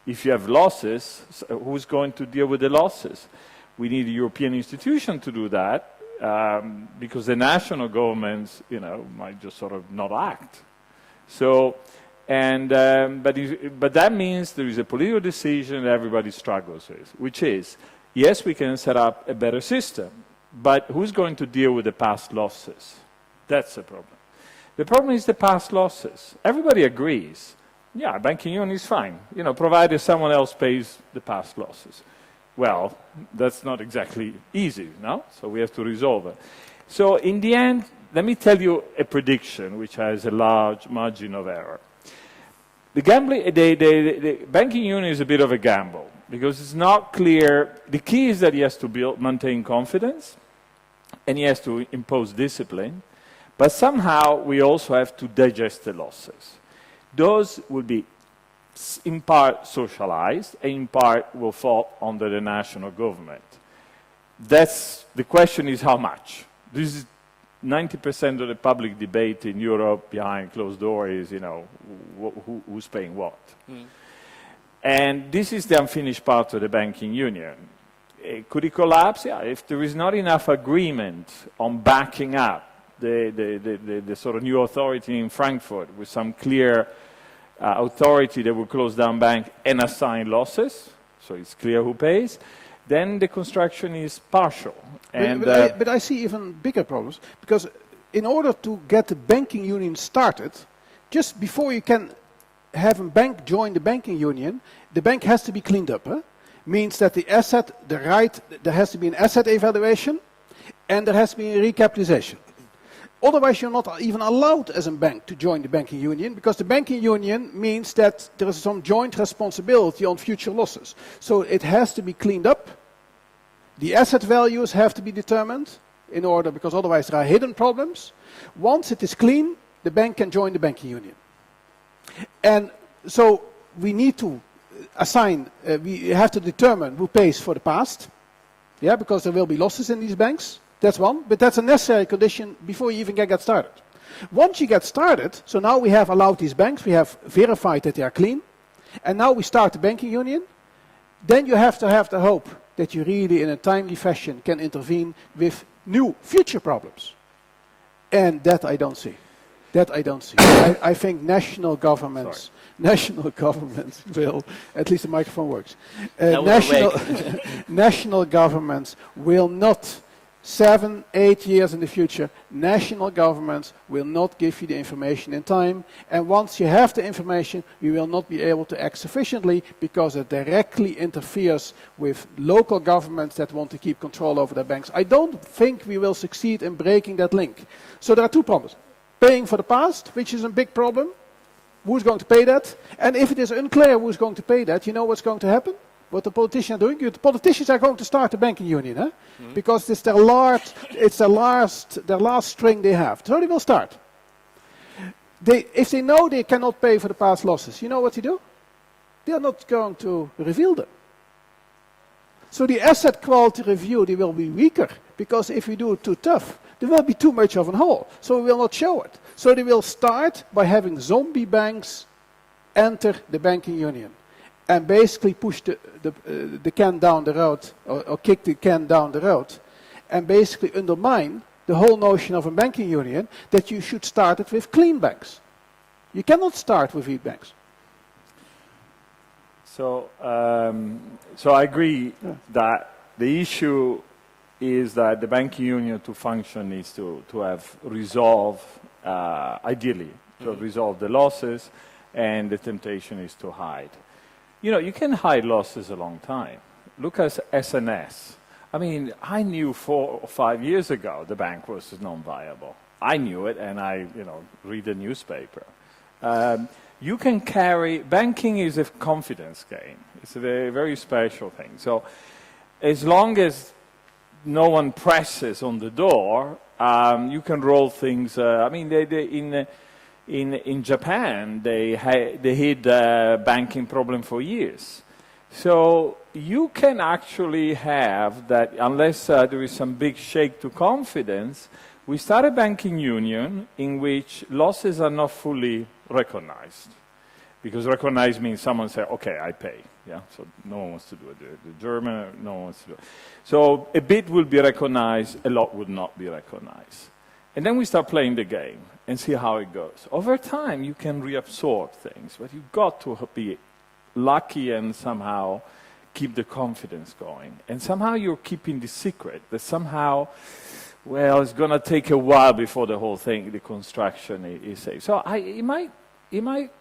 if you have losses, who's going to deal with the losses? We need a European institution to do that, because the national governments, might just sort of not act. So, but that means there is a political decision that everybody struggles with, which is, yes, we can set up a better system, but who's going to deal with the past losses? That's the problem. The problem is the past losses. Everybody agrees, yeah, banking union is fine, provided someone else pays the past losses. Well, that's not exactly easy, no? So we have to resolve it. So in the end, let me tell you a prediction which has a large margin of error. The banking union is a bit of a gamble because it's not clear. The key is that he has to maintain confidence and he has to impose discipline, but somehow we also have to digest the losses. Those will be in part socialized and in part will fall under the national government. The question is how much. This is 90% of the public debate in Europe behind closed doors is, who's paying what. And this is the unfinished part of the banking union. Could it collapse? Yeah, if there is not enough agreement on backing up the sort of new authority in Frankfurt with some clear authority that will close down bank and assign losses, so it's clear who pays, then the construction is partial. And but I see even bigger problems, because in order to get the banking union started, just before you can have a bank join the banking union, the bank has to be cleaned up. Means that there has to be an asset evaluation, and there has to be a recapitalization. Otherwise, you're not even allowed as a bank to join the banking union, because the banking union means that there is some joint responsibility on future losses. So it has to be cleaned up. The asset values have to be determined in order, because otherwise there are hidden problems. Once it is clean, the bank can join the banking union. And so we need to assign, we have to determine who pays for the past, because there will be losses in these banks. That's one, but that's a necessary condition before you even can get started. Once you get started, so now we have allowed these banks, we have verified that they are clean, and now we start the banking union, then you have to have the hope that you really in a timely fashion can intervene with new future problems. And that I don't see. I think national governments will, at least the microphone works, national governments will not, 7-8 years in the future, national governments will not give you the information in time. And once you have the information, you will not be able to act sufficiently because it directly interferes with local governments that want to keep control over their banks. I don't think we will succeed in breaking that link. So there are two problems. Paying for the past, which is a big problem. Who's going to pay that? And if it is unclear who's going to pay that, you know what's going to happen? What the politicians are doing? The politicians are going to start the banking union, because it's their last string they have. So they will start. If they know they cannot pay for the past losses, you know what they do? They are not going to reveal them. So the asset quality review, they will be weaker, because if we do it too tough, there will be too much of a hole, so we will not show it. So they will start by having zombie banks enter the banking union and basically push the can down the road, or kick the can down the road, and basically undermine the whole notion of a banking union, that you should start it with clean banks. You cannot start with weak banks. So I agree that the issue is that the banking union to function needs to have resolved, ideally, to have resolved the losses, and the temptation is to hide. You can hide losses a long time. Look at SNS. I mean, I knew 4 or 5 years ago the bank was non-viable. I knew it, and I, read the newspaper. You can banking is a confidence game. It's a very special thing. So as long as no one presses on the door, you can roll things. In Japan, they hid banking problem for years. So you can actually have that, unless there is some big shake to confidence, we start a banking union in which losses are not fully recognized. Because recognized means someone says, okay, I pay. So no one wants to do it. The German, no one wants to do it. So a bit will be recognized, a lot would not be recognized. And then we start playing the game and see how it goes. Over time, you can reabsorb things, but you've got to be lucky and somehow keep the confidence going. And somehow you're keeping the secret that somehow, it's going to take a while before the whole thing, the construction is safe. So it might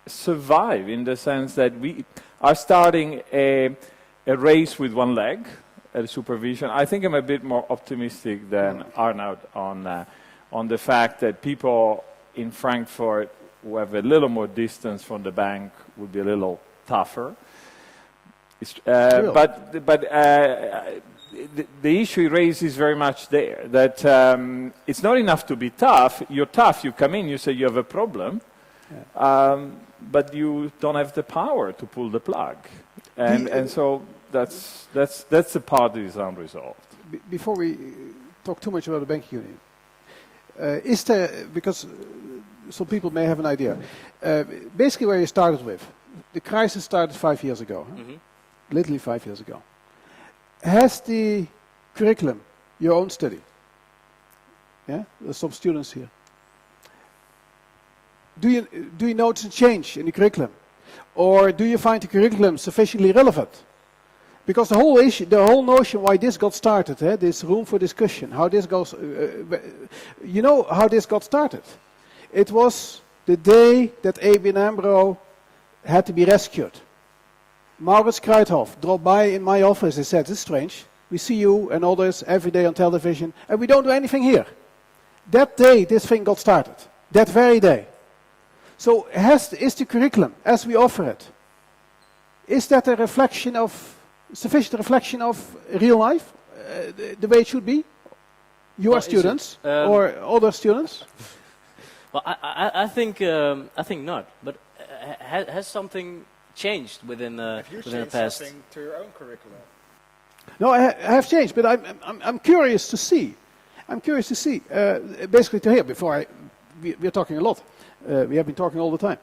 survive in the sense that we are starting a race with one leg, supervision. I think I'm a bit more optimistic than Arnoud on on the fact that people in Frankfurt who have a little more distance from the bank would be a little tougher. The issue he raises is very much there, that it's not enough to be tough. You're tough, you come in, you say you have a problem, but you don't have the power to pull the plug. And so that's the part that is unresolved. Before we talk too much about the banking union, is there, because some people may have an idea, basically where you started with, the crisis started 5 years ago, literally 5 years ago. Has the curriculum, your own study, there's some students here, do you notice a change in the curriculum? Or do you find the curriculum sufficiently relevant? Because the whole issue, the whole notion why this got started, this room for discussion, how this goes, you know how this got started. It was the day that ABN AMRO had to be rescued. Maurits Kruithof dropped by in my office and said, "This is strange. We see you and others every day on television, and we don't do anything here." That day, this thing got started. That very day. So is the curriculum, as we offer it, is that a reflection of, sufficient reflection of real life, the way it should be? Your students or other students? Well, I think not. But has something changed within the past? Something to your own curriculum? No, I have changed, but I'm curious to see. I'm curious to see, basically to hear. Before we're talking a lot. We have been talking all the time.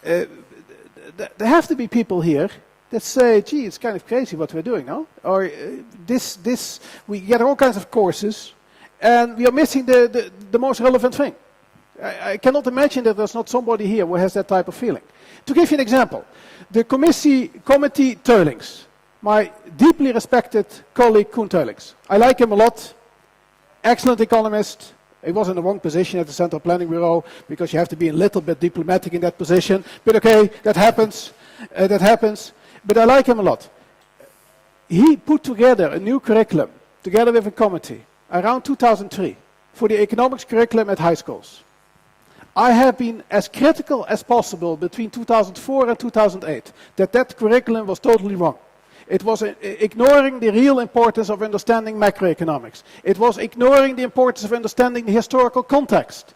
There have to be people here that say, "Gee, it's kind of crazy what we're doing now," or we get all kinds of courses, and we are missing the most relevant thing. I cannot imagine that there's not somebody here who has that type of feeling. To give you an example, the committee Teulings, my deeply respected colleague Koen Teulings. I like him a lot, excellent economist. He was in the wrong position at the Central Planning Bureau because you have to be a little bit diplomatic in that position. But okay, that happens. But I like him a lot. He put together a new curriculum, together with a committee, around 2003, for the economics curriculum at high schools. I have been as critical as possible between 2004 and 2008 that curriculum was totally wrong. It was ignoring the real importance of understanding macroeconomics. It was ignoring the importance of understanding the historical context.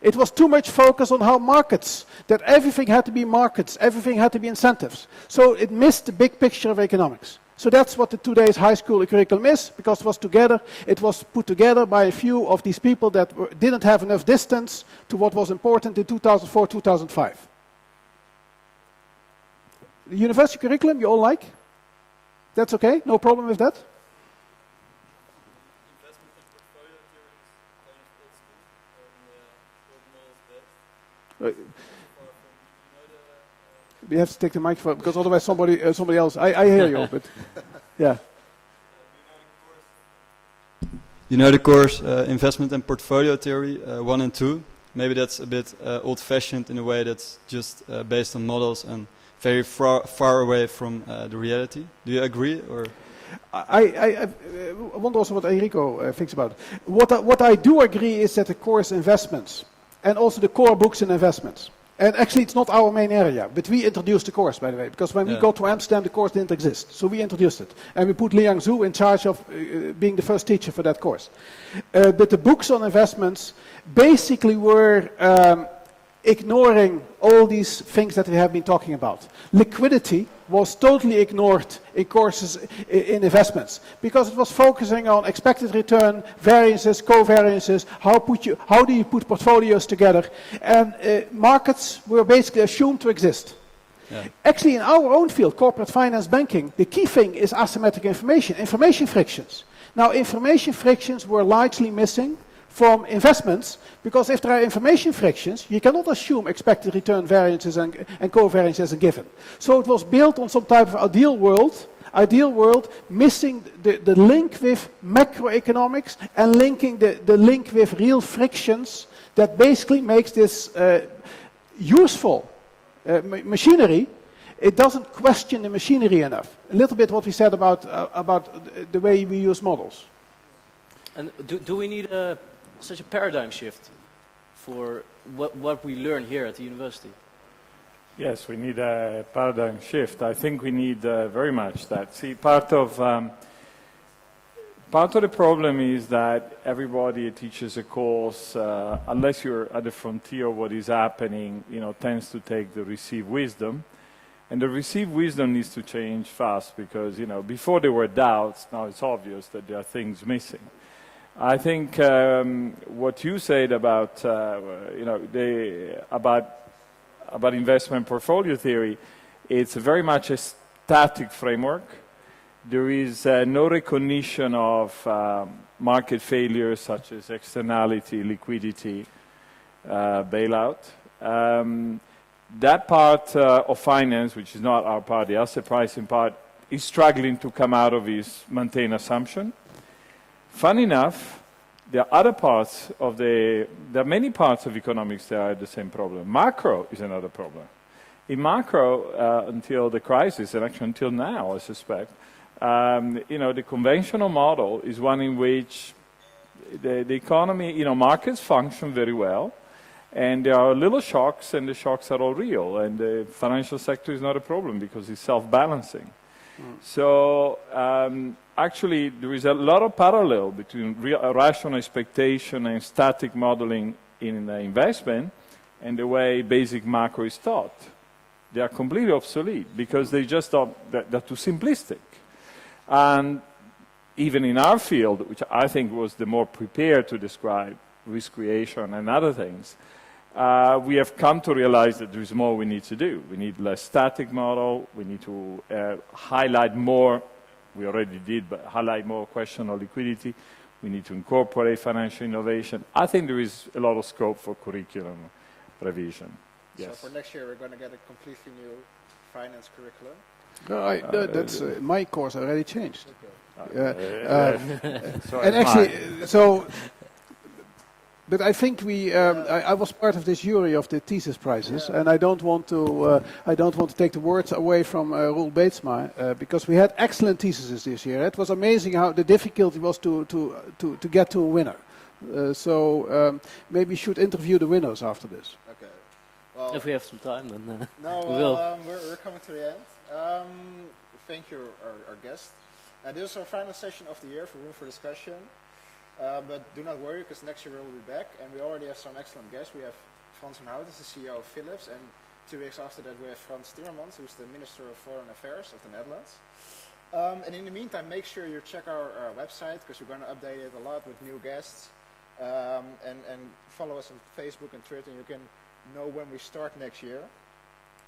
It was too much focus on how markets, that everything had to be markets, everything had to be incentives. So it missed the big picture of economics. So that's what today's high school curriculum is, because it was put together by a few of these people that didn't have enough distance to what was important in 2004, 2005. The university curriculum you all like? That's okay? No problem with that? We have to take the microphone because otherwise somebody else. I hear you, but yeah. You know the course Investment and Portfolio Theory 1 and 2. Maybe that's a bit old-fashioned in a way that's just based on models and very far away from the reality. Do you agree, or? I wonder also what Enrico thinks about it. What I do agree is that the course investments and also the core books in investments. And actually, it's not our main area, but we introduced the course, by the way, because when we got to Amsterdam, the course didn't exist. So we introduced it. And we put Liang Zhu in charge of being the first teacher for that course. But the books on investments basically were ignoring all these things that we have been talking about. Liquidity was totally ignored in courses in investments because it was focusing on expected return, variances, covariances, how do you put portfolios together, and markets were basically assumed to exist. Yeah. Actually, in our own field, corporate finance banking, the key thing is asymmetric information frictions. Now, information frictions were largely missing from investments, because if there are information frictions, you cannot assume expected return variances and covariance as a given. So it was built on some type of ideal world, missing the link with macroeconomics and linking the link with real frictions that basically makes this useful machinery. It doesn't question the machinery enough. A little bit what we said about the way we use models. And do we need a such a paradigm shift for what we learn here at the university. Yes, we need a paradigm shift. I think we need very much that. See, part of the problem is that everybody teaches a course, unless you're at the frontier of what is happening, tends to take the received wisdom. And the received wisdom needs to change fast because, before there were doubts, now it's obvious that there are things missing. I think what you said about, about investment portfolio theory, it's very much a static framework. There is no recognition of market failures such as externality, liquidity, bailout. That part of finance, which is not our part, the asset pricing part, is struggling to come out of its maintained assumption. Fun enough, there are other parts of there are many parts of economics that are the same problem. Macro is another problem. In macro, until the crisis, and actually until now, I suspect, the conventional model is one in which the economy, markets function very well, and there are little shocks, and the shocks are all real, and the financial sector is not a problem because it's self-balancing. So actually, there is a lot of parallel between rational expectation and static modeling in investment and the way basic macro is taught. They are completely obsolete because they're too simplistic. And even in our field, which I think was the more prepared to describe risk creation and other things, we have come to realize that there is more we need to do. We need less static model. We need to highlight more. We already did, but highlight more question of liquidity. We need to incorporate financial innovation. I think there is a lot of scope for curriculum revision. Yes. So for next year, we're going to get a completely new finance curriculum. No, that's my course already changed. Okay. And actually, but I think I was part of this jury of the thesis prizes, and I don't want to take the words away from Roel Beetsma because we had excellent theses this year. It was amazing how the difficulty was to get to a winner. So maybe we should interview the winners after this. Okay. Well, If we have some time, then no, we will. we're coming to the end. Thank you, our guest. This is our final session of the year for Room for Discussion. But do not worry, because next year we'll be back, and we already have some excellent guests. We have Frans van Houten, the CEO of Philips, and 2 weeks after that we have Frans Timmermans, who's the Minister of Foreign Affairs of the Netherlands. And in the meantime, make sure you check our website, because we're going to update it a lot with new guests. And follow us on Facebook and Twitter, and you can know when we start next year.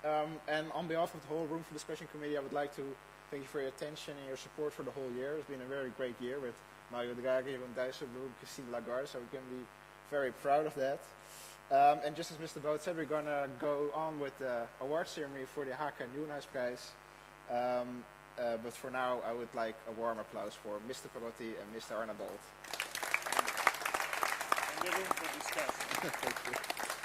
And on behalf of the whole Room for Discussion Committee, I would like to thank you for your attention and your support for the whole year. It's been a very great year with Mario Draghi, Jeroen Dijsselbloem, Christine Lagarde, so we can be very proud of that. And just as Mr. Boot said, we're going to go on with the award ceremony for the HK Nieuwenhuisprijs. But for now, I would like a warm applause for Mr. Perotti and Mr. Arnoud Boot. And the Room for Discussion. Thank you.